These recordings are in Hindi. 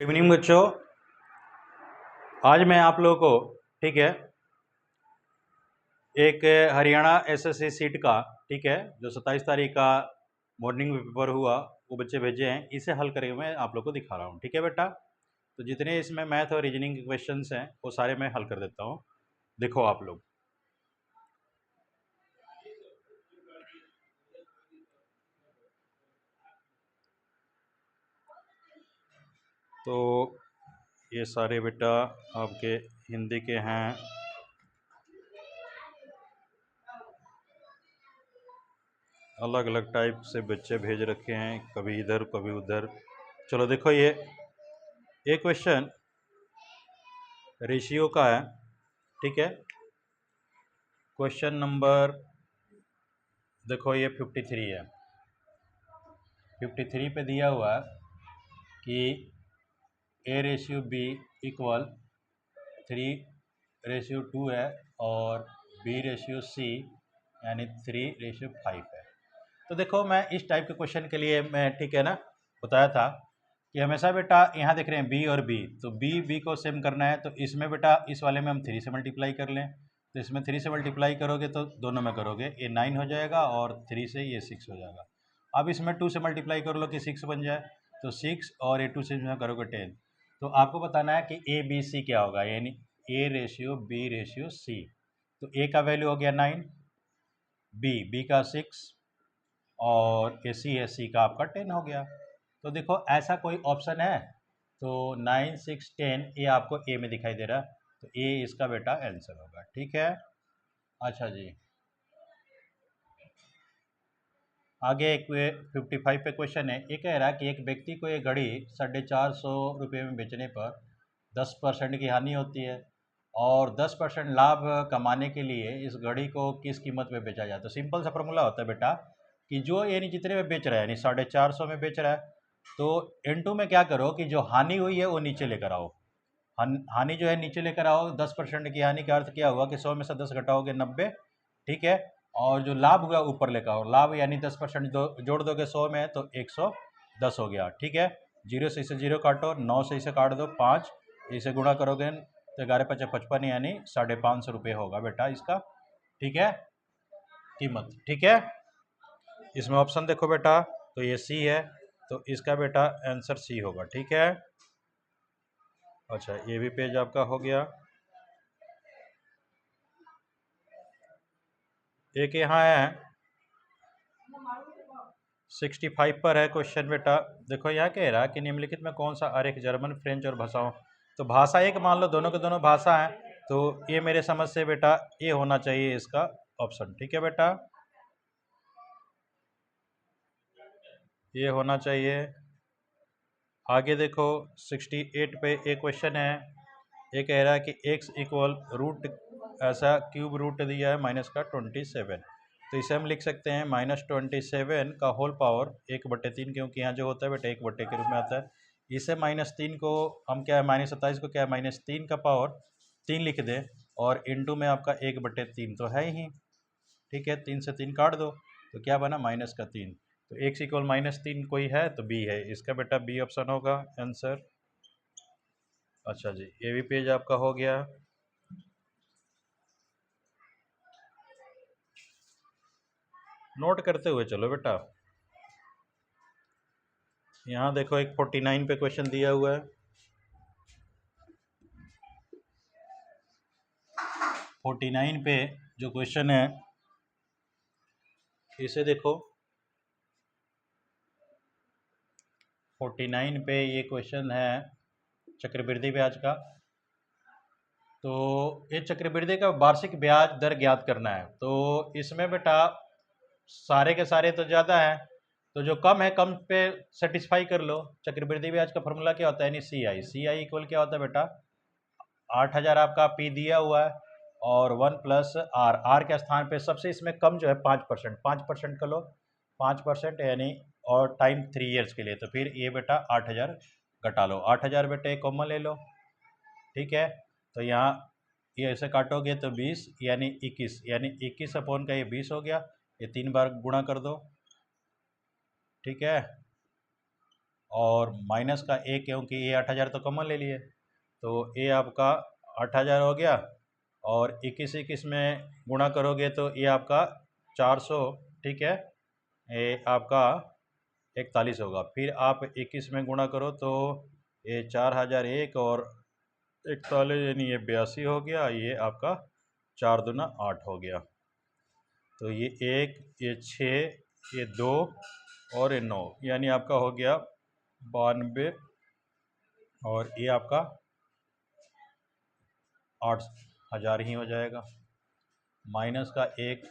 इवनिंग बच्चों, आज मैं आप लोगों को ठीक है एक हरियाणा एसएससी सीट का ठीक है जो 27 तारीख का मॉर्निंग में पेपर हुआ वो बच्चे भेजे हैं, इसे हल करके मैं आप लोग को दिखा रहा हूँ। ठीक है बेटा, तो जितने इसमें मैथ और रीजनिंग के क्वेश्चंस हैं वो सारे मैं हल कर देता हूँ। देखो आप लोग, तो ये सारे बेटा आपके हिंदी के हैं। अलग अलग टाइप से बच्चे भेज रखे हैं, कभी इधर कभी उधर। चलो देखो, ये क्वेश्चन रेशियो का है। ठीक है, क्वेश्चन नंबर देखो, ये 53 है। 53 पे दिया हुआ है कि A/B इक्वल 3/2 है और B/C यानी 3/5 है। तो देखो, मैं इस टाइप के क्वेश्चन के लिए मैं ठीक है ना बताया था कि हमेशा बेटा यहाँ देख रहे हैं B और B, तो B को सेम करना है। तो इसमें बेटा इस वाले में हम 3 से मल्टीप्लाई कर लें, तो इसमें 3 से मल्टीप्लाई करोगे तो दोनों में करोगे ये 9 हो जाएगा और 3 से ये 6 हो जाएगा। अब इसमें 2 से मल्टीप्लाई कर लो कि 6 बन जाए, तो 6 और ये 2 से इसमें करोगे 10। तो आपको बताना है कि ABC क्या होगा, यानी A/B/C। तो A का वैल्यू हो गया 9, B का 6 और C का आपका 10 हो गया। तो देखो, ऐसा कोई ऑप्शन है तो 9, 6, 10 ये आपको ए में दिखाई दे रहा है, तो ए इसका बेटा आंसर होगा। ठीक है, अच्छा जी, आगे एक 55 पे क्वेश्चन है। ये कह रहा है कि एक व्यक्ति को ये घड़ी 450 में बेचने पर 10% की हानि होती है और 10% लाभ कमाने के लिए इस घड़ी को किस कीमत में बेचा जाए। तो सिंपल सा फॉर्मूला होता है बेटा कि जो यानी जितने में बेच रहा है, यानी 450 में बेच रहा है, तो N2 में क्या करो कि जो हानि हुई है वो नीचे लेकर आओ। हानि जो है नीचे लेकर आओ। 10% की हानि का अर्थ क्या हुआ कि 100 में से 10 घटाओगे 90। ठीक है, और जो लाभ हुआ ऊपर लेकर आओ। लाभ यानी 10% जोड़ दोगे 100 में तो 110 हो गया। ठीक है, 0 से इसे 0 काटो, 9 से इसे काट दो 5, इसे गुणा करोगे तो 11×5 = 55 यानी 550 होगा बेटा इसका। ठीक है, कीमत। ठीक है, इसमें ऑप्शन देखो बेटा, तो ये सी है, तो इसका बेटा आंसर सी होगा। ठीक है, अच्छा ये भी पेज आपका हो गया। एक यहाँ है 65 पर है क्वेश्चन बेटा। देखो यहाँ कह रहा है कि निम्नलिखित में कौन सा आरेख जर्मन, फ्रेंच और भाषाओं, तो भाषा एक मान लो, दोनों के दोनों भाषा हैं, तो ये मेरे समझ से बेटा ये होना चाहिए इसका ऑप्शन। ठीक है बेटा, ये होना चाहिए। आगे देखो 68 पे एक क्वेश्चन है। ये कह रहा है कि x इक्वल रूट, ऐसा क्यूब रूट दिया है -27। तो इसे हम लिख सकते हैं -27 का होल पावर 1/3, क्योंकि यहाँ जो होता है बेटा 1/, के रूप में आता है। इसे -3 को हम क्या है, -27 को क्या है, -3 का पावर 3 लिख दें और इंटू में आपका 1/3 तो है ही। ठीक है, 3 से 3 काट दो तो क्या बना, -3। तो x इक्वल -3 कोई है तो b है, इसका बेटा b ऑप्शन होगा आंसर। अच्छा जी, ये भी पेज आपका हो गया। नोट करते हुए चलो बेटा। यहाँ देखो एक 49 पे क्वेश्चन दिया हुआ है। 49 पे जो क्वेश्चन है इसे देखो। 49 पे ये क्वेश्चन है चक्रवृद्धि ब्याज का। तो ये चक्रवृद्धि का वार्षिक ब्याज दर ज्ञात करना है। तो इसमें बेटा सारे के सारे तो ज़्यादा है, तो जो कम है कम पे सेटिस्फाई कर लो। चक्रवृद्धि ब्याज का फॉर्मूला क्या होता है, यानी CI इक्वल क्या होता है बेटा, 8000 आपका P दिया हुआ है और 1 + R के स्थान पे सबसे इसमें कम जो है 5%, 5% का लो, 5% यानी और टाइम 3 ईयर्स के लिए। तो फिर ये बेटा 8000 घटा लो, 8000 बेटे कॉमन ले लो। ठीक है, तो यहाँ ये ऐसे काटोगे तो 20 यानी 21, यानी 21 अपॉन का ये 20 हो गया। ये 3 बार गुणा कर दो। ठीक है, और माइनस का ए, क्योंकि ये 8,000 तो कॉमन ले लिए, तो ये आपका 8,000 हो गया, और 21 में गुणा करोगे तो ये आपका 400, ठीक है, ये आपका 41 होगा। फिर आप 21 में गुणा करो तो ये 4,001 और 41 यानी ये 82 हो गया, ये आपका 4 दूना 8 हो गया। तो ये 1, ये 6, ये 2 और ये 9, यानी आपका हो गया 92, और ये आपका 8,000 ही हो जाएगा। माइनस का 1,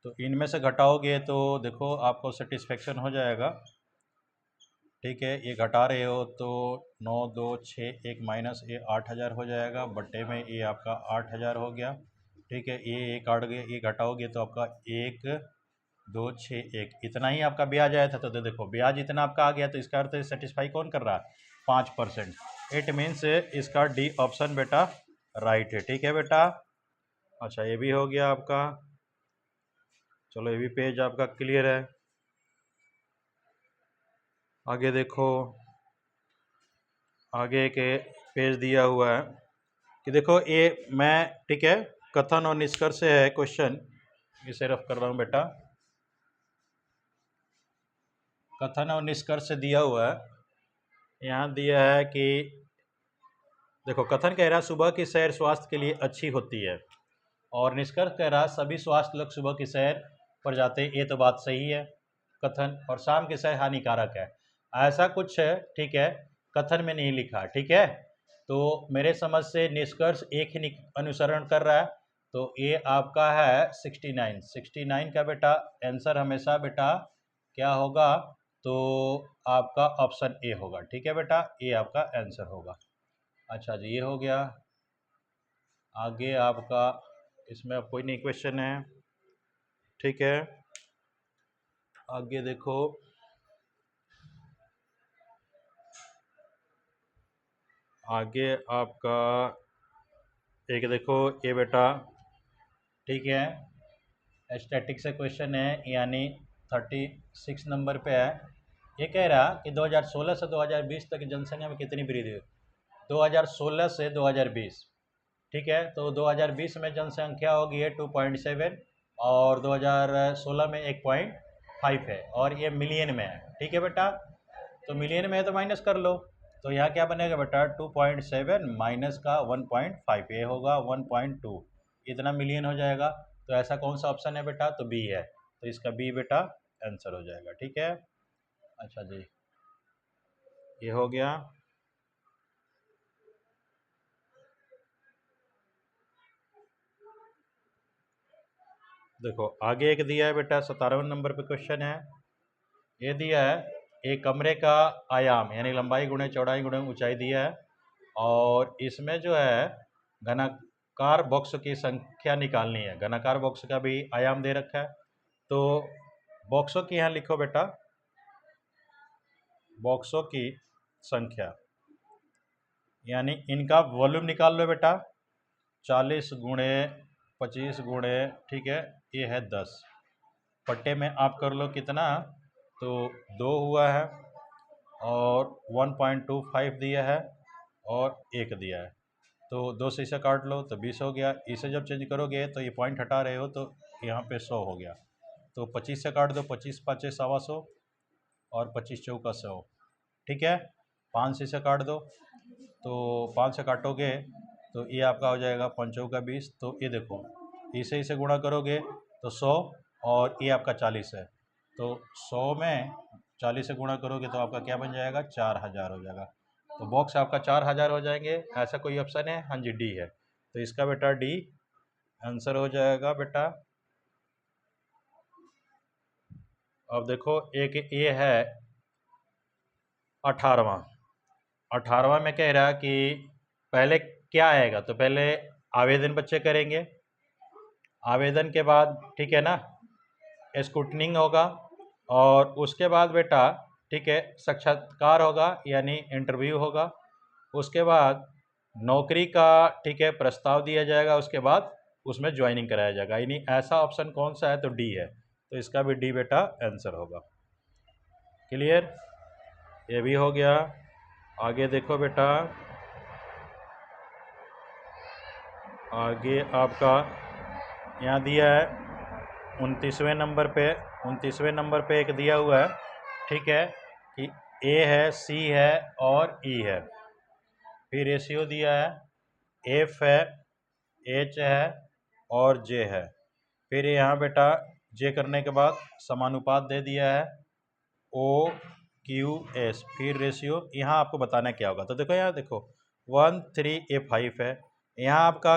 तो इनमें से घटाओगे तो देखो आपको सेटिस्फेक्शन हो जाएगा, ठीक है। ये घटा रहे हो तो 9, 2, 6, 1 माइनस ये 8,000 हो जाएगा, बट्टे में ये आपका 8,000 हो गया, ठीक है। ये काट गए, ये घटाओगे तो आपका 1, 2, 6, 1 इतना ही आपका ब्याज आया था। तो देखो ब्याज इतना आपका आ गया, तो इसका अर्थ सेटिस्फाई कौन कर रहा है? 5%। इट मीन्स इसका डी ऑप्शन बेटा राइट है, ठीक है बेटा। अच्छा, ये भी हो गया आपका। चलो, ये भी पेज आपका क्लियर है। आगे देखो, आगे के पेज दिया हुआ है कि देखो ये मैं, ठीक है, कथन और निष्कर्ष है क्वेश्चन, इसे रफ कर रहा हूँ बेटा। कथन और निष्कर्ष दिया हुआ है, यहाँ दिया है कि देखो कथन कह रहा है सुबह की सैर स्वास्थ्य के लिए अच्छी होती है, और निष्कर्ष कह रहा है सभी स्वास्थ्य लोग सुबह की सैर पर जाते हैं। ये तो बात सही है कथन, और शाम की सैर हानिकारक है, ऐसा कुछ है, ठीक है, कथन में नहीं लिखा, ठीक है। तो मेरे समझ से निष्कर्ष एक ही अनुसरण कर रहा है, तो ये आपका है 69 का बेटा आंसर हमेशा बेटा क्या होगा? तो आपका ऑप्शन ए होगा, ठीक है बेटा, ये आपका आंसर होगा। अच्छा जी, ये हो गया। आगे आपका इसमें अब कोई नहीं क्वेश्चन है, ठीक है। आगे देखो, आगे आपका एक देखो ये बेटा, ठीक है, स्टैटिक से क्वेश्चन है, यानी 36 नंबर पे है। ये कह रहा कि 2016 से 2020 तक जनसंख्या में कितनी वृद्धि हुई? 2016 से 2020, ठीक है। तो 2020 में जनसंख्या होगी है 2.7, और 2016 में 1.5 है, और ये मिलियन में है, ठीक है बेटा। तो मिलियन में है तो माइनस कर लो, तो यहाँ क्या बनेगा बेटा? 2.7 माइनस का 1.5, ये होगा 1.2, इतना मिलियन हो जाएगा। तो ऐसा कौन सा ऑप्शन है बेटा? तो बी है, तो इसका बी बेटा आंसर हो जाएगा, ठीक है। अच्छा जी, ये हो गया। देखो आगे एक दिया है बेटा, 57 नंबर पे क्वेश्चन है। ये दिया है एक कमरे का आयाम, यानी लंबाई गुणे चौड़ाई गुणे ऊंचाई दिया है, और इसमें जो है घनाकार बॉक्स की संख्या निकालनी है। घनाकार बॉक्स का भी आयाम दे रखा है, तो बॉक्सों की यहाँ लिखो बेटा, बॉक्सों की संख्या, यानी इनका वॉल्यूम निकाल लो बेटा। 40 गुणे 25 गुणे, ठीक है, ये है 10, पट्टे में आप कर लो कितना, तो 2 हुआ है, और 1.25 दिया है, और 1 दिया है, तो 2 से इसे काट लो तो 20 हो गया। इसे जब चेंज करोगे तो ये पॉइंट हटा रहे हो तो यहाँ पे 100 हो गया, तो 25 से काट दो, 25 पाँचे 125, और 25 चौका 100, ठीक है। 5 से इसे काट दो, तो 5 से काटोगे तो ये आपका हो जाएगा 5 चौका 20, तो ये देखो इसे गुणा करोगे तो 100, और ये आपका 40 है, तो 100 में 40 से गुणा करोगे तो आपका क्या बन जाएगा? 4,000 हो जाएगा। तो बॉक्स आपका 4,000 हो जाएंगे। ऐसा कोई ऑप्शन है? हाँ जी, डी है, तो इसका बेटा डी आंसर हो जाएगा बेटा। अब देखो एक ये है 18वां में कह रहा कि पहले क्या आएगा? तो पहले आवेदन बच्चे करेंगे, आवेदन के बाद, ठीक है ना, स्क्रूटनिंग होगा, और उसके बाद बेटा, ठीक है, साक्षात्कार होगा, यानी इंटरव्यू होगा। उसके बाद नौकरी का, ठीक है, प्रस्ताव दिया जाएगा, उसके बाद उसमें ज्वाइनिंग कराया जाएगा। यानी ऐसा ऑप्शन कौन सा है? तो डी है, तो इसका भी डी बेटा आंसर होगा। क्लियर? ये भी हो गया। आगे देखो बेटा, आगे आपका यहाँ दिया है 29वें नंबर पे एक दिया हुआ है, ठीक है, कि ए है, सी है और ई है। फिर रेशियो दिया है, एफ है, एच है और जे है। फिर यहाँ बेटा जे करने के बाद समानुपात दे दिया है, ओ क्यू एस। फिर रेशियो यहाँ आपको बताना क्या होगा, तो देखो यहाँ देखो 1 3 ए 5 है, यहाँ आपका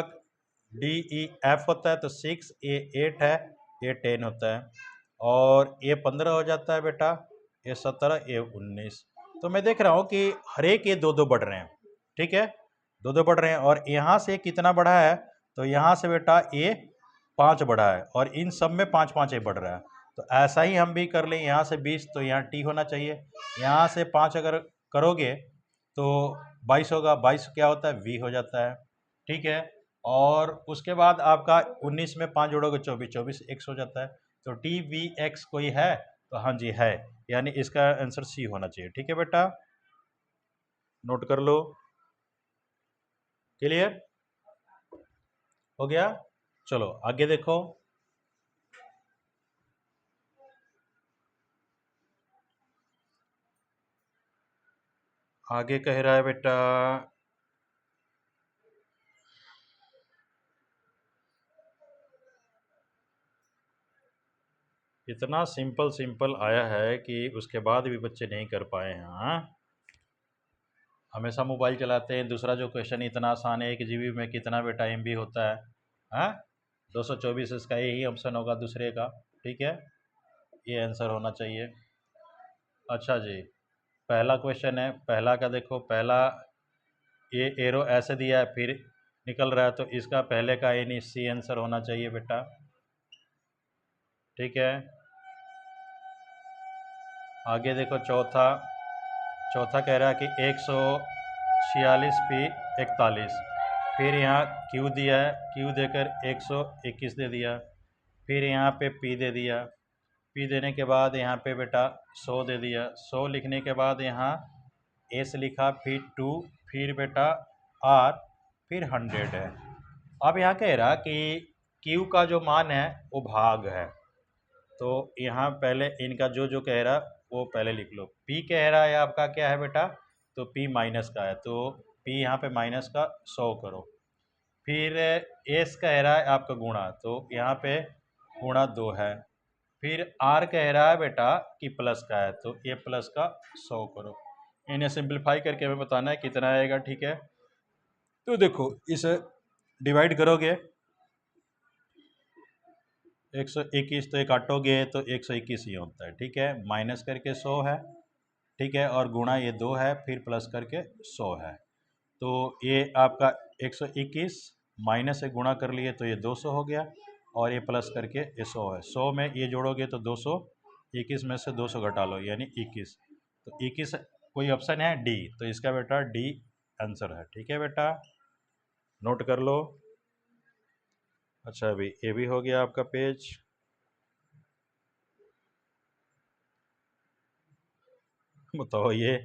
डी ई एफ होता है तो 6, ए 8 है, ए 10 होता है, और ए 15 हो जाता है बेटा, ए 17, ए 19। तो मैं देख रहा हूँ कि हर एक ये 2-2 बढ़ रहे हैं, ठीक है, 2-2 बढ़ रहे हैं। और यहाँ से कितना बढ़ा है, तो यहाँ से बेटा ए 5 बढ़ा है और इन सब में 5-5 ए बढ़ रहा है। तो ऐसा ही हम भी कर लें, यहाँ से 20 तो यहाँ टी होना चाहिए, यहाँ से 5 अगर करोगे तो 22 होगा, 22 क्या होता है, वी हो जाता है, ठीक है। और उसके बाद आपका 19 में 5 जोड़ोगे 24, 24 एक्स हो जाता है। तो टी वी एक्स कोई है, तो हाँ जी है, यानी इसका आंसर सी होना चाहिए, ठीक है बेटा, नोट कर लो। क्लियर हो गया, चलो आगे देखो। आगे कह रहा है बेटा, इतना सिंपल आया है कि उसके बाद भी बच्चे नहीं कर पाए हैं। हाँ, हमेशा मोबाइल चलाते हैं। दूसरा जो क्वेश्चन इतना आसान है, 1 GB में कितना बेटा MB होता है, हाँ 224, इसका यही ऑप्शन होगा दूसरे का, ठीक है, ये आंसर होना चाहिए। अच्छा जी, पहला क्वेश्चन है, पहला का देखो, पहला ये एरो ऐसे दिया है फिर निकल रहा है, तो इसका पहले का यानी सी आंसर होना चाहिए बेटा, ठीक है। आगे देखो चौथा, चौथा कह रहा है कि 146 पी 41। फिर यहाँ क्यू दिया है, क्यू देकर 121 दे दिया। फिर यहाँ पे पी दे दिया, पी देने के बाद यहाँ पे बेटा 100 दे दिया। 100 लिखने के बाद यहाँ एस लिखा, फिर 2, फिर बेटा आर, फिर 100 है। अब यहाँ कह रहा कि क्यू का जो मान है वो भाग है, तो यहाँ पहले इनका जो जो कह रहा वो पहले लिख लो। पी कह रहा है आपका क्या है बेटा, तो पी माइनस का है, तो पी यहाँ पे माइनस का 100 करो। फिर एस कह रहा है आपका गुणा, तो यहाँ पे गुणा 2 है। फिर आर कह रहा है बेटा कि प्लस का है, तो ये प्लस का 100 करो। इन्हें सिंप्लीफाई करके हमें बताना है कितना आएगा, ठीक है। तो देखो इसे डिवाइड करोगे, 121 तो एक काटोगे तो 121 ही होता है, ठीक है, माइनस करके 100 है, ठीक है, और गुणा ये 2 है, फिर प्लस करके 100 है। तो ये आपका 121 माइनस से गुणा कर लिए तो ये 200 हो गया, और ये प्लस करके ये 100 है। 100 में ये जोड़ोगे तो 200, 21 में से 200 घटा लो यानी 21। तो 21 कोई ऑप्शन है डी, तो इसका बेटा डी आंसर है, ठीक है बेटा, नोट कर लो। अच्छा, अभी ये भी हो गया आपका पेज। बताओ, ये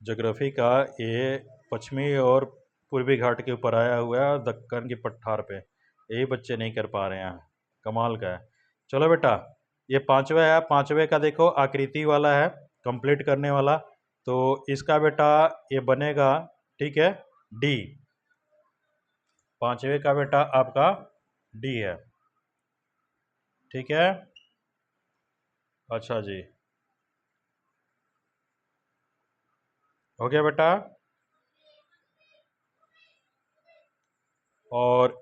ज्योग्राफी का ये पश्चिमी और पूर्वी घाट के ऊपर आया हुआ है और दक्कन की पठार पे, यही बच्चे नहीं कर पा रहे हैं, कमाल का है। चलो बेटा, ये पांचवा है, पांचवे का देखो आकृति वाला है, कंप्लीट करने वाला, तो इसका बेटा ये बनेगा, ठीक है, डी। पांचवे का बेटा आपका डी है, ठीक है। अच्छा जी, हो गया बेटा। और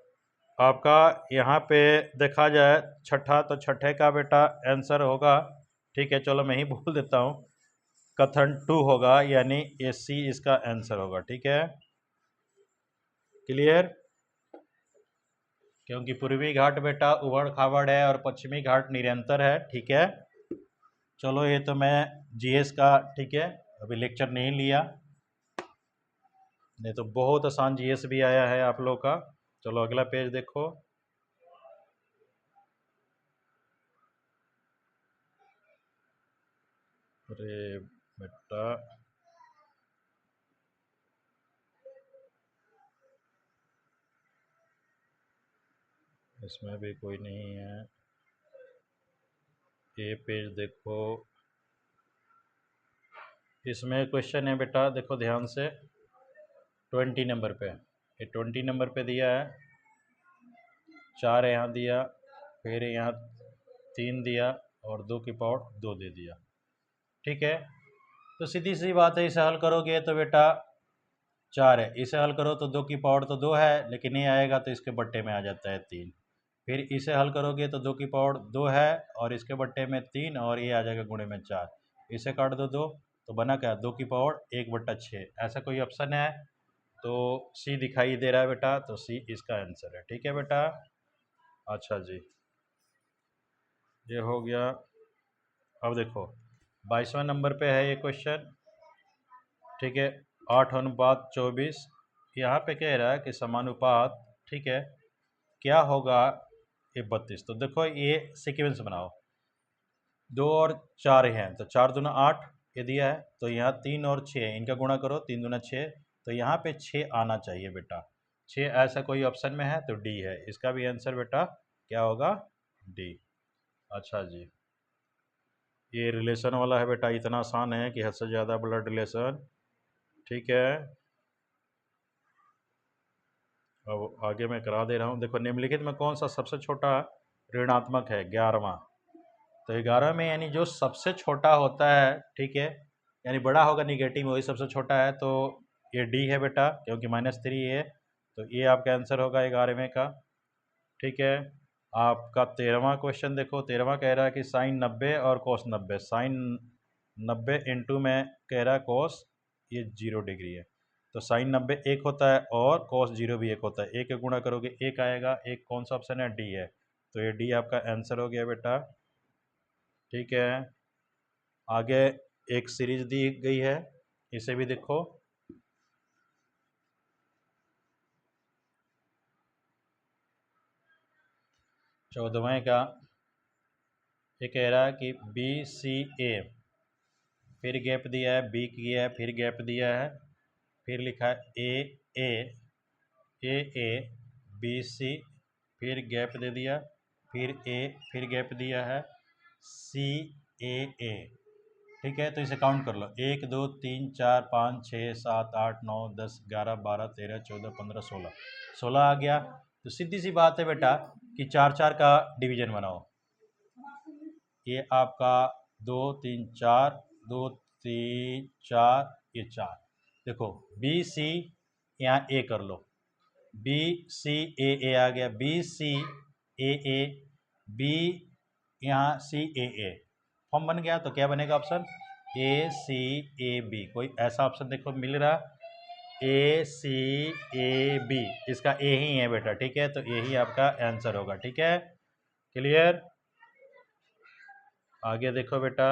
आपका यहाँ पे देखा जाए छठा, तो छठे का बेटा आंसर होगा, ठीक है, चलो मैं ही बोल देता हूँ, कथन 2 होगा, यानी ये सी इसका आंसर होगा, ठीक है, क्लियर। क्योंकि पूर्वी घाट बेटा उबड़ खाबड़ है और पश्चिमी घाट निरंतर है, ठीक है। चलो ये तो मैं जीएस का, ठीक है, अभी लेक्चर नहीं लिया, नहीं तो बहुत आसान जीएस भी आया है आप लोग का। चलो अगला पेज देखो। अरे बेटा इसमें भी कोई नहीं है। ये पेज देखो, इसमें क्वेश्चन है बेटा, देखो ध्यान से, 20 नंबर पे, ये 20 नंबर पे दिया है, 4 यहाँ दिया, फिर यहाँ 3 दिया और 2 की पावर 2 दे दिया। ठीक है, तो सीधी सी बात है, इसे हल करोगे तो बेटा 4 है, इसे हल करो तो 2 की पावर तो 2 है, लेकिन ये आएगा तो इसके बट्टे में आ जाता है 3। फिर इसे हल करोगे तो 2 की पावर 2 है और इसके बट्टे में 3 और ये आ जाएगा गुणे में 4। इसे काट दो 2, तो बना क्या, 2 की पावर 1/6। ऐसा कोई ऑप्शन है तो सी दिखाई दे रहा है बेटा, तो सी इसका आंसर है। ठीक है बेटा, अच्छा जी, ये हो गया। अब देखो 22वां नंबर पे है ये क्वेश्चन। ठीक है, 8:24। यहाँ पे कह रहा है कि समानुपात, ठीक है, क्या होगा ये 32। तो देखो ये सीक्वेंस बनाओ, 2 और 4 हैं तो 4 दूना 8 ये दिया है, तो यहाँ 3 और 6 इनका गुणा करो, 3 दूना 6, तो यहाँ पे 6 आना चाहिए बेटा। 6 ऐसा कोई ऑप्शन में है तो डी है, इसका भी आंसर बेटा क्या होगा, डी। अच्छा जी, ये रिलेशन वाला है बेटा, इतना आसान है कि हद से ज़्यादा ब्लड रिलेशन। ठीक है, अब आगे मैं करा दे रहा हूँ। देखो निम्नलिखित में कौन सा सबसे छोटा ऋणात्मक है, 11वां। तो 11 में यानी जो सबसे छोटा होता है, ठीक है, यानी बड़ा होगा निगेटिव में, वही सबसे छोटा है, तो ये डी है बेटा, क्योंकि -3 है, तो ये आपका आंसर होगा 11वें का। ठीक है, आपका 13वां क्वेश्चन देखो, 13वां कह रहा है कि साइन 90 और कोस 90। साइन 90 इंटू में कह रहा है कोस, ये 0 डिग्री है, तो साइन 90 1 होता है और कोस 0 भी 1 होता है। 1 के गुणा करोगे 1 आएगा, एक कौन सा ऑप्शन है, डी है, तो ये डी आपका आंसर हो गया बेटा। ठीक है, आगे एक सीरीज दी गई है, इसे भी देखो। चौदहवें का ये कह रहा है कि बी सी ए, फिर गैप दिया है, बी किया है, फिर गैप दिया है, फिर लिखा है ए ए बी सी, फिर गैप दे दिया, फिर ए, फिर गैप दिया है, सी ए। ठीक है, तो इसे काउंट कर लो, 1 2 3 4 5 6 7 8 9 10 11 12 13 14 15 16, 16 आ गया। तो सीधी सी बात है बेटा कि 4 4 का डिवीजन बनाओ, ये आपका 2 3 4, 2 3 4, ये 4। देखो बी सी यहाँ ए कर लो, बी सी ए आ गया, बी सी ए बी, यहाँ सी ए फॉर्म बन गया, तो क्या बनेगा option, A C A B. कोई ऐसा ऑप्शन देखो मिल रहा, ए सी ए बी, इसका ए ही है बेटा। ठीक है, तो ए ही आपका आंसर होगा। ठीक है, क्लियर। आगे देखो बेटा,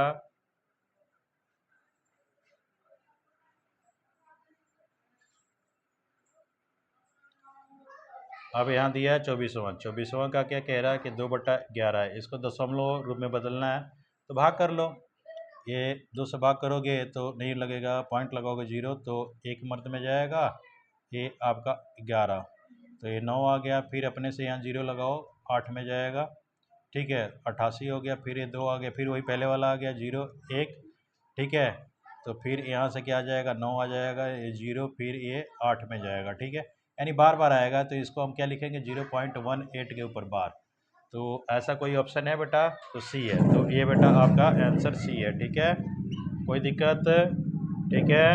अब यहाँ दिया है 24वां। 24वां का क्या कह रहा है कि 2/11 है, इसको दशमलव रूप में बदलना है, तो भाग कर लो। ये 2 से भाग करोगे तो नहीं लगेगा, पॉइंट लगाओगे 0, तो एक मर्द में जाएगा, ये आपका 11, तो ये 9 आ गया, फिर अपने से यहाँ 0 लगाओ, 8 में जाएगा। ठीक है, 88 हो गया, फिर ये 2 आ गया, फिर वही पहले वाला आ गया 0 1। ठीक है, तो फिर यहाँ से क्या आ जाएगा, 9 आ जाएगा, ये 0, फिर ये 8 में जाएगा। ठीक है, यानी बार बार आएगा, तो इसको हम क्या लिखेंगे, 0.18 के ऊपर बार। तो ऐसा कोई ऑप्शन है बेटा, तो सी है, तो ये बेटा आपका आंसर सी है। ठीक है, कोई दिक्कत। ठीक है,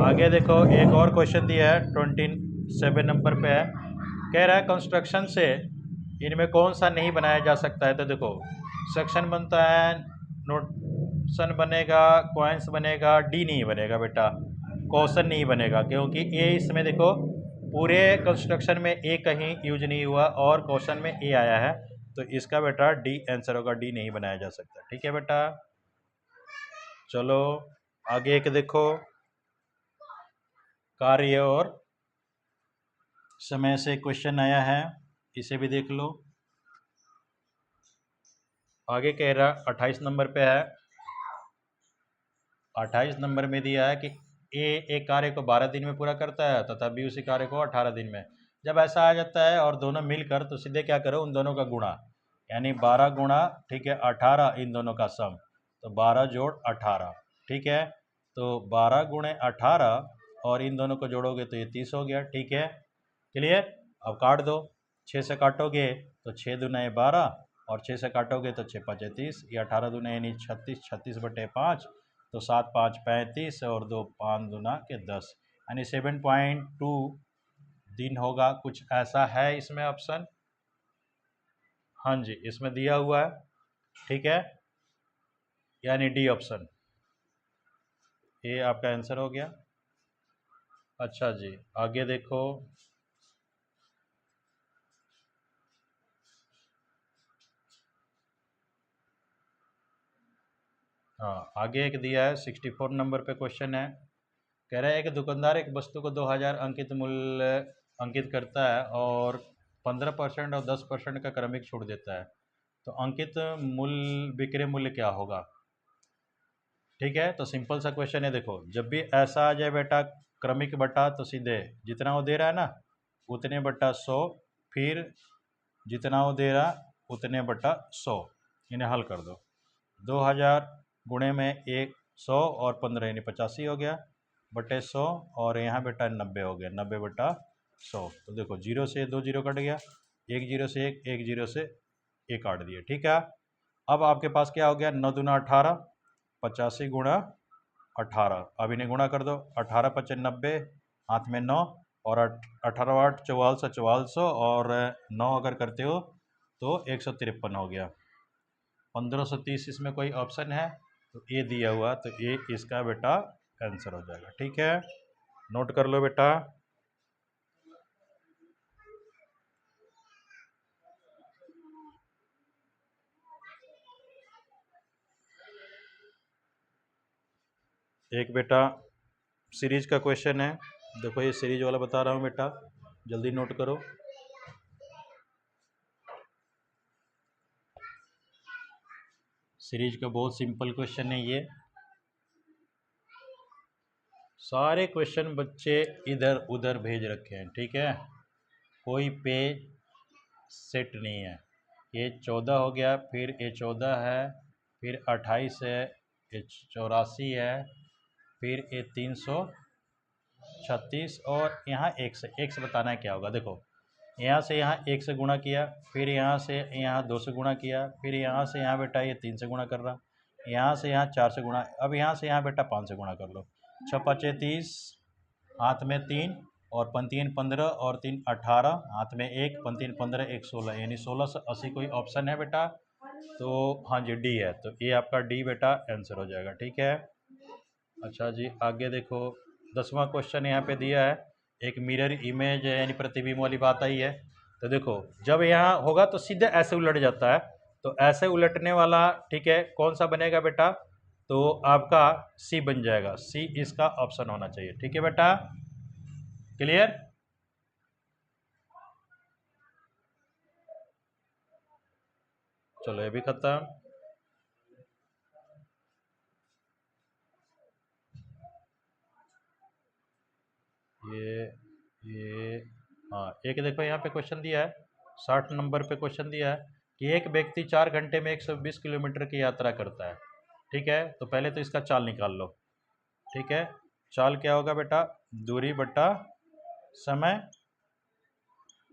आगे देखो एक और क्वेश्चन दिया है, 27 नंबर पे है, कह रहा है कंस्ट्रक्शन से इनमें कौन सा नहीं बनाया जा सकता है। तो देखो सेक्शन बनता है, नोटेशन बनेगा, कॉइन्स बनेगा, डी नहीं बनेगा बेटा, क्वेश्चन नहीं बनेगा, क्योंकि ये इसमें देखो पूरे कंस्ट्रक्शन में ए कहीं यूज नहीं हुआ और क्वेश्चन में ए आया है, तो इसका बेटा डी आंसर होगा, डी नहीं बनाया जा सकता। ठीक है बेटा, चलो आगे एक देखो, कार्य और समय से क्वेश्चन आया है, इसे भी देख लो। आगे कह रहा 28 नंबर पे है, 28 नंबर में दिया है कि ए एक कार्य को 12 दिन में पूरा करता है तथा बी उसी कार्य को 18 दिन में। जब ऐसा आ जाता है और दोनों मिलकर, तो सीधे क्या करो, उन दोनों का गुणा, यानी 12 गुणा, ठीक है, 18, इन दोनों का सम, तो 12 जोड़ 18, ठीक है। तो 12 गुणे 18 और इन दोनों को जोड़ोगे तो ये 30 हो गया, ठीक है, क्लियर। अब काट दो, 6 से काटोगे तो 6 दूना 12, और 6 से काटोगे तो 6 5 30, ये 18 दूना यानी 36, 36/5, तो 7 5 35 और 2 5 दूना के 10, यानी 7.2 दिन होगा, कुछ ऐसा है इसमें ऑप्शन। हाँ जी, इसमें दिया हुआ है, ठीक है, यानी डी ऑप्शन, ये आपका आंसर हो गया। अच्छा जी, आगे देखो। हाँ, आगे एक दिया है, 64 नंबर पे क्वेश्चन है। कह रहा है कि दुकानदार एक वस्तु को 2000 अंकित मूल्य अंकित करता है और 15% और 10% का क्रमिक छूट देता है, तो अंकित मूल्य, विक्रय मूल्य क्या होगा? ठीक है, तो सिंपल सा क्वेश्चन है, देखो, जब भी ऐसा आ जाए बेटा, क्रमिक बटा, तो सीधे जितना वो दे रहा है ना उतने बटा 100, फिर जितना वो दे रहा उतने बटा 100, इन्हें हल कर दो। 2000 गुणे में 100 और 15 यानी 85 हो गया, बटे 100, और यहाँ बेटा 90 हो गया, 90/100। तो देखो, जीरो से 2 जीरो कट गया, एक जीरो से एक जीरो से एक काट दिया, ठीक है। अब आपके पास क्या हो गया, 9 दूना 18, 85 गुणा 18, अब इन्हें गुणा कर दो, 18 पचे 90, हाथ में 9, और 18 8 4400, 4400 और 9 अगर करते हो तो 153 हो गया। 1530 इसमें कोई ऑप्शन है तो ये दिया हुआ, तो ये इसका बेटा आंसर हो जाएगा, ठीक है, नोट कर लो बेटा। एक बेटा सीरीज का क्वेश्चन है, देखो ये सीरीज वाला बता रहा हूँ बेटा, जल्दी नोट करो। सीरीज का बहुत सिंपल क्वेश्चन है ये, सारे क्वेश्चन बच्चे इधर उधर भेज रखे हैं, ठीक है, कोई पेज सेट नहीं है। ये 14 हो गया, फिर ये 14 है, फिर 28 है, ये 84 है, फिर ये 336, और यहाँ एक से बताना है क्या होगा। देखो, यहाँ से यहाँ 1 से गुणा किया, फिर यहाँ से यहाँ 2 से गुणा किया, फिर यहाँ से यहाँ बेटा ये 3 से गुणा कर रहा, यहाँ से यहाँ 4 से गुणा, अब यहाँ से यहाँ बेटा 5 से गुणा कर लो। 6 5 30, हाथ में 3, और पंतीन 15 और 3 18, हाथ में 1, पंतीन 15 1 16, यानी 1680 कोई ऑप्शन है बेटा? तो हाँ जी, डी है, तो ये आपका डी बेटा आंसर हो जाएगा, ठीक है। अच्छा जी, आगे देखो, 10वां क्वेश्चन यहाँ पे दिया है, एक मिरर इमेज है, यानी प्रतिबिंब वाली बात आई है। तो देखो, जब यहाँ होगा तो सीधे ऐसे उलट जाता है, तो ऐसे उलटने वाला, ठीक है, कौन सा बनेगा बेटा? तो आपका सी बन जाएगा, सी इसका ऑप्शन होना चाहिए, ठीक है बेटा, क्लियर। चलो ये भी खत्म। ये हाँ, एक देखो यहाँ पे क्वेश्चन दिया है, 60 नंबर पे क्वेश्चन दिया है कि एक व्यक्ति 4 घंटे में 120 किलोमीटर की यात्रा करता है, ठीक है। तो पहले तो इसका चाल निकाल लो, ठीक है। चाल क्या होगा बेटा? दूरी बटा समय,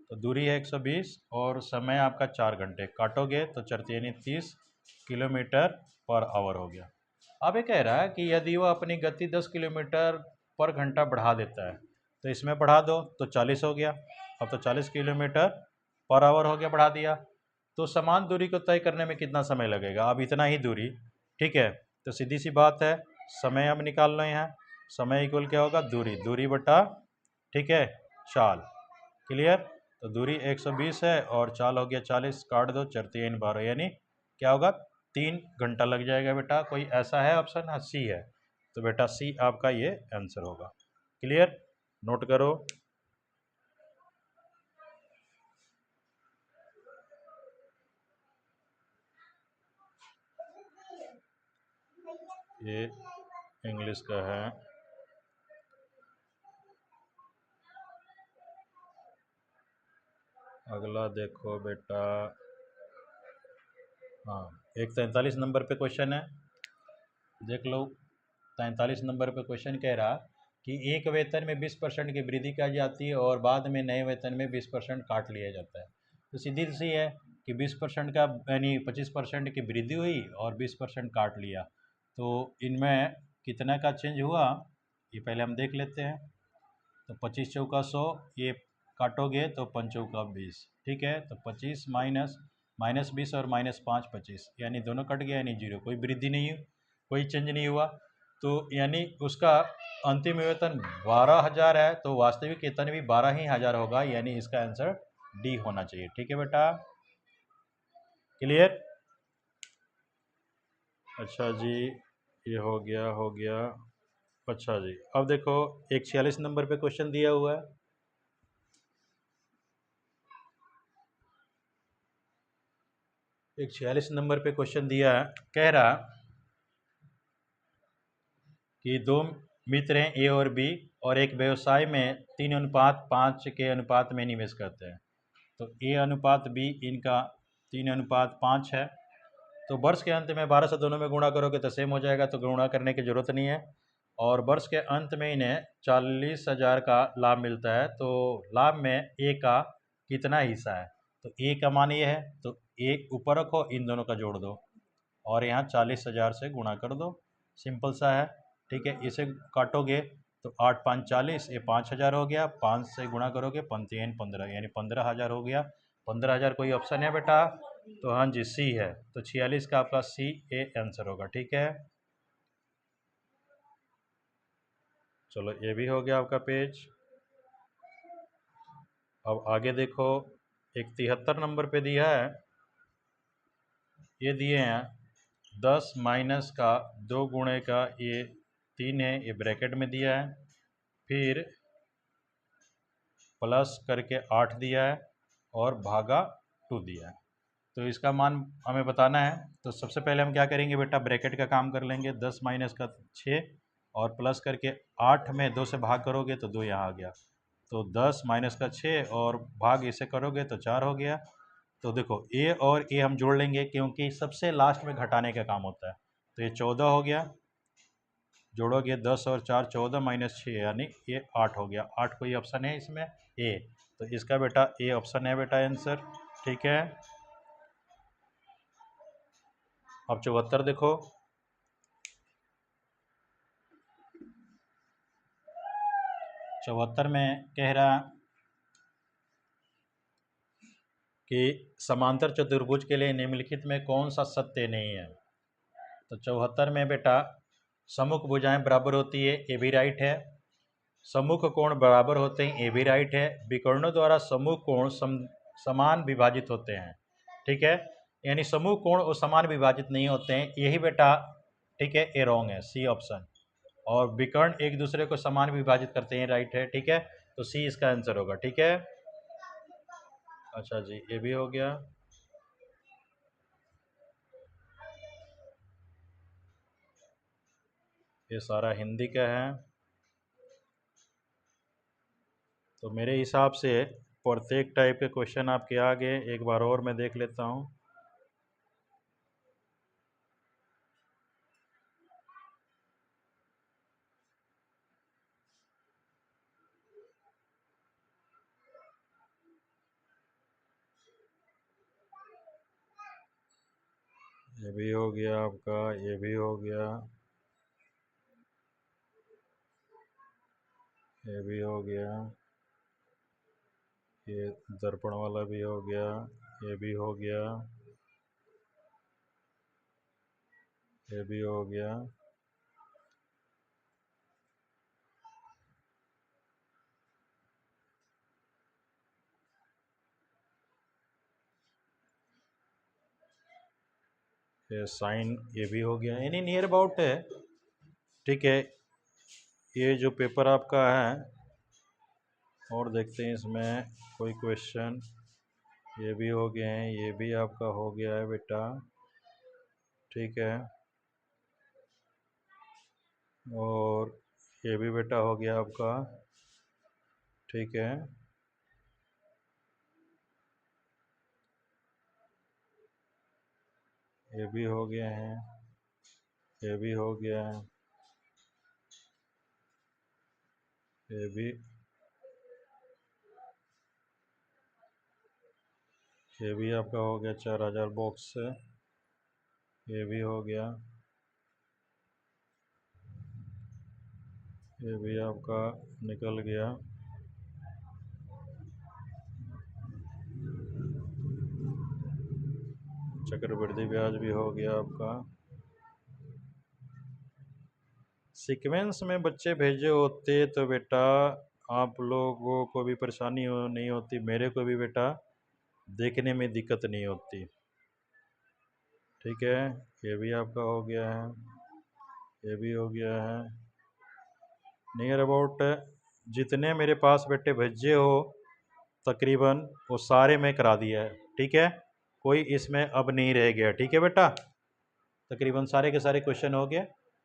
तो दूरी है 120 और समय आपका 4 घंटे, काटोगे तो चलती यानी 30 किलोमीटर पर आवर हो गया। अब ये कह रहा है कि यदि वो अपनी गति 10 किलोमीटर पर घंटा बढ़ा देता है, तो इसमें बढ़ा दो तो 40 हो गया, अब तो 40 किलोमीटर पर आवर हो गया, बढ़ा दिया। तो समान दूरी को तय करने में कितना समय लगेगा? अब इतना ही दूरी, ठीक है, तो सीधी सी बात है, समय अब निकाल लो यहाँ, समय इक्वल क्या होगा? दूरी, दूरी बटा, ठीक है, चाल, क्लियर। तो दूरी 120 है और चाल हो गया 40, काट दो, चरती इन 12, यानी क्या होगा? 3 घंटा लग जाएगा बेटा। कोई ऐसा है ऑप्शन? हाँ, सी है, तो बेटा सी आपका ये आंसर होगा, क्लियर, नोट करो। ये इंग्लिश का है। अगला देखो बेटा, हाँ, एक 43 नंबर पे क्वेश्चन है, देख लो। 43 नंबर पे क्वेश्चन कह रहा कि एक वेतन में 20% की वृद्धि की जाती है और बाद में नए वेतन में 20% काट लिया जाता है। तो सीधी सी है कि 20% का यानी 25% की वृद्धि हुई और 20% काट लिया, तो इनमें कितना का चेंज हुआ ये पहले हम देख लेते हैं। तो 25 चौका 100, ये काटोगे तो 5 चौका 20, ठीक है। तो 25 माइनस माइनस 20 और माइनस 5 25, यानी दोनों कट गया, यानी जीरो, कोई वृद्धि नहीं हुई, कोई चेंज नहीं हुआ। तो यानी उसका अंतिम वेतन 12,000 है, तो वास्तविक वेतन भी 12 ही हज़ार होगा, यानी इसका आंसर डी होना चाहिए। ठीक है बेटा, क्लियर? अच्छा जी, ये हो गया हो गया। अच्छा जी, अब देखो एक 46 नंबर पे क्वेश्चन दिया हुआ है। एक 46 नंबर पे क्वेश्चन दिया है, कह रहा कि दो मित्र हैं ए और बी, और एक व्यवसाय में 3:5 के अनुपात में निवेश करते हैं। तो ए अनुपात बी इनका 3:5 है। तो वर्ष के अंत में 12 से दोनों में गुणा करोगे तो सेम हो जाएगा, तो गुणा करने की जरूरत नहीं है। और वर्ष के अंत में इन्हें 40,000 का लाभ मिलता है, तो लाभ में ए का कितना हिस्सा है? तो ए का मान ये है, तो ए ऊपर रखो, इन दोनों का जोड़ दो और यहाँ 40,000 से गुणा कर दो, सिंपल सा है। ठीक है, इसे काटोगे तो 8×5 = 40, ये 5,000 हो गया, 5 से गुणा करोगे 5×3 = 15, यानी 15,000 हो गया। 15,000 कोई ऑप्शन है बेटा? तो हाँ जी, सी है। तो 46 का आपका सी ए आंसर होगा। ठीक है, चलो ये भी हो गया आपका पेज। अब आगे देखो, एक 73 नंबर पे दिया है, ये दिए हैं 10 माइनस का 2 गुणे का, ये 3 है, ये ब्रैकेट में दिया है, फिर प्लस करके 8 दिया है और भागा 2 दिया है। तो इसका मान हमें बताना है। तो सबसे पहले हम क्या करेंगे बेटा, ब्रैकेट का काम कर लेंगे। 10 माइनस का 6 और प्लस करके 8 में 2 से भाग करोगे तो 2 यहाँ आ गया। तो 10 माइनस का 6 और भाग इसे करोगे तो 4 हो गया। तो देखो ए और ए हम जोड़ लेंगे, क्योंकि सबसे लास्ट में घटाने का काम होता है। तो ये 14 हो गया, जोड़ोगे 10 और 4 14 माइनस 6, यानी ये 8 हो गया। 8 कोई ऑप्शन है इसमें? ए, तो इसका बेटा ए ऑप्शन है बेटा आंसर। ठीक है, अब 74 देखो, 74 में कह रहा कि समांतर चतुर्भुज के लिए निम्नलिखित में कौन सा सत्य नहीं है? तो 74 में बेटा, सम्मुख भुजाएं बराबर होती है, ये भी राइट है। सम्मुख कोण बराबर होते हैं, ये भी राइट है। विकर्णों द्वारा सम्मुख कोण समान विभाजित होते हैं। ठीक है, यानी सम्मुख कोण और समान विभाजित नहीं होते हैं, यही बेटा ठीक है, ए रॉन्ग है, सी ऑप्शन। और विकर्ण एक दूसरे को समान विभाजित करते हैं, राइट है। ठीक है, तो सी इसका आंसर होगा। ठीक है, अच्छा जी, ये भी हो गया। ये सारा हिंदी का है। तो मेरे हिसाब से प्रत्येक टाइप के क्वेश्चन आपके आ गए। एक बार और मैं देख लेता हूँ। ये भी हो गया आपका, ये भी हो गया, ये भी हो गया, ये दर्पण वाला भी हो गया, ये भी हो गया, ये भी हो गया। ये साइन, ये भी हो गया, यानी नियर अबाउट है। ठीक है, ये जो पेपर आपका है, और देखते हैं इसमें कोई क्वेश्चन। ये भी हो गए हैं, ये भी आपका हो गया है बेटा। ठीक है, और ये भी बेटा हो गया आपका, ठीक है। ये भी हो गया है, ये भी हो गया है, ये भी, ये भी आपका हो गया 4000 बॉक्स से, ये भी हो गया, ये भी आपका निकल गया। चक्रवृद्धि ब्याज भी हो गया आपका। सीक्वेंस में बच्चे भेजे होते तो बेटा आप लोगों को भी परेशानी नहीं होती, मेरे को भी बेटा देखने में दिक्कत नहीं होती, ठीक है। ये भी आपका हो गया है, ये भी हो गया है। नियर अबाउट जितने मेरे पास बेटे भेजे हो तकरीबन वो सारे मैं करा दिया है, ठीक है। कोई इसमें अब नहीं रह गया, ठीक है बेटा। तकरीबन सारे के सारे क्वेश्चन हो गए।